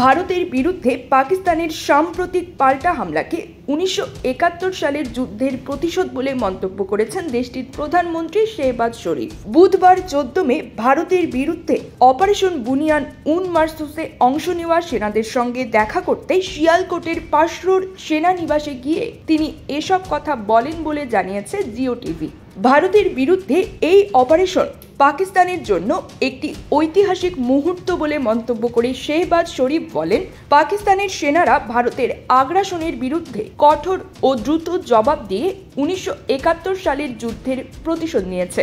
ভারতের বিরুদ্ধে পাকিস্তানের সাম্প্রতিক পাল্টা হামলাকে 1971 সালের যুদ্ধের প্রতিশোধ বলে মন্তব্য করেছেন দেশটির প্রধানমন্ত্রী শেহবাজ শরীফ। বুধবার 14 মে ভারতের বিরুদ্ধে অপারেশন বুনিয়ান উন মার্সুসে অংশ নেওয়া সেনাদের সঙ্গে দেখা করতে শিয়ালকোটের পাশরোর সেনানিবাসে গিয়ে তিনি এসব কথা বলেন বলে জানিয়েছে জিও টিভি। ভারতের বিরুদ্ধে এই অপারেশন পাকিস্তানের জন্য একটি ঐতিহাসিক মুহূর্ত বলে মন্তব্য করে শেহবাজ শরীফ বলেন, পাকিস্তানের সেনারা ভারতের আগ্রাসনের বিরুদ্ধে কঠোর ও দ্রুত জবাব দিয়ে 1971 সালের যুদ্ধের প্রতিশোধ নিয়েছে।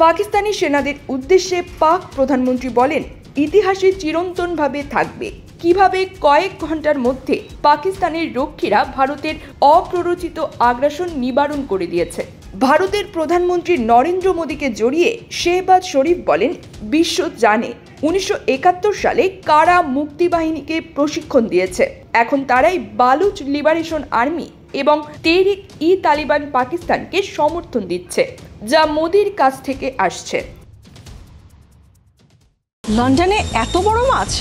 পাকিস্তানি সেনাদের উদ্দেশ্যে পাক প্রধানমন্ত্রী বলেন, ইতিহাসে চিরন্তনভাবে থাকবে কিভাবে কয়েক ঘন্টার মধ্যে পাকিস্তানের রক্ষীরা ভারতের অপ্ররোচিত আগ্রাসন নিবারণ করে দিয়েছে। ভারতের প্রধানমন্ত্রী নরেন্দ্র মোদীকে জড়িয়ে শেহবাজ শরীফ বলেন, বিশ্ব জানে 1971 সালে কারা মুক্তিবাহিনীকে প্রশিক্ষণ দিয়েছে। এখন তারাই বালুচ লিবারেশন আর্মি এবং তেহরিক-ই-তালিবান পাকিস্তানকে সমর্থন দিচ্ছে, যা মোদীর কাছ থেকে আসছে। লন্ডনে এত বড় মাছ,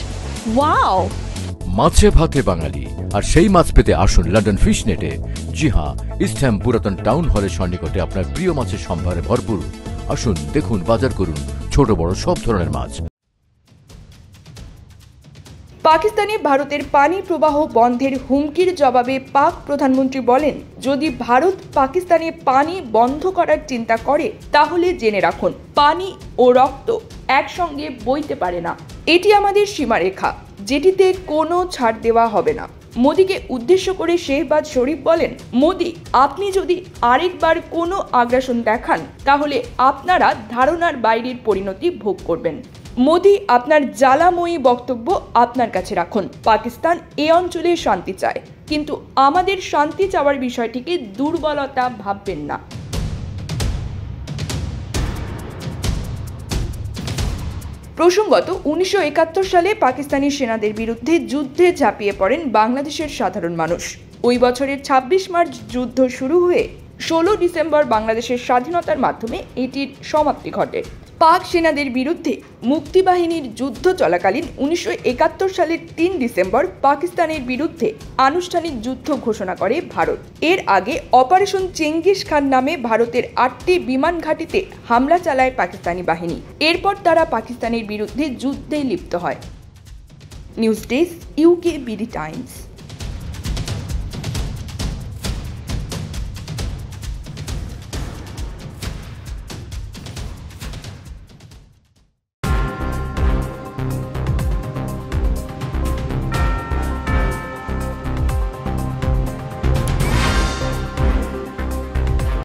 ওয়াও! মাছে ভাতে বাঙালি, আর সেই মাছ পেতে আসুন লন্ডন ফিশ নেটে। জি হ্যাঁ, ইস্ট হ্যাম পুরাতন টাউন হলের সন্নিকটে আপনার প্রিয় মাছের সম্ভারে ভরপুর। আসুন, দেখুন, বাজার করুন ছোট বড় সব ধরনের মাছ। পাকিস্তানে ভারতের পানি প্রবাহ বন্ধের হুমকির জবাবে পাক প্রধানমন্ত্রী বলেন, যদি ভারত পাকিস্তানে পানি বন্ধ করার চিন্তা করে তাহলে জেনে রাখুন, পানি ও রক্ত একসঙ্গে বইতে পারে না। এটি আমাদের সীমারেখা, যেটিতে কোনো ছাড় দেওয়া হবে না। মোদীকে উদ্দেশ্য করে শেহবাজ শরীফ বলেন, মোদী, আপনি যদি আরেকবার কোনো আগ্রাসন দেখান তাহলে আপনারা ধারণার বাইরের পরিণতি ভোগ করবেন। মোদী, আপনার জ্বালাময়ী বক্তব্য আপনার কাছে রাখুন। পাকিস্তান এ অঞ্চলে শান্তি চায়, কিন্তু আমাদের শান্তি চাওয়ার বিষয়টিকে দুর্বলতা ভাববেন না। প্রসঙ্গত, 1971 সালে পাকিস্তানি সেনাদের বিরুদ্ধে যুদ্ধে ঝাঁপিয়ে পড়েন বাংলাদেশের সাধারণ মানুষ। ওই বছরের 26 মার্চ যুদ্ধ শুরু হয়ে 16 ডিসেম্বর বাংলাদেশের স্বাধীনতার মাধ্যমে এটির সমাপ্তি ঘটে। পাক সেনাদের বিরুদ্ধে মুক্তিবাহিনীর যুদ্ধ চলাকালীন 1971 সালের 3 ডিসেম্বর পাকিস্তানের বিরুদ্ধে আনুষ্ঠানিক যুদ্ধ ঘোষণা করে ভারত। এর আগে অপারেশন চেঙ্গিস খান নামে ভারতের 8টি বিমান ঘাঁটিতে হামলা চালায় পাকিস্তানি বাহিনী। এরপর তারা পাকিস্তানের বিরুদ্ধে যুদ্ধে লিপ্ত হয়। News desk, UK BD Times.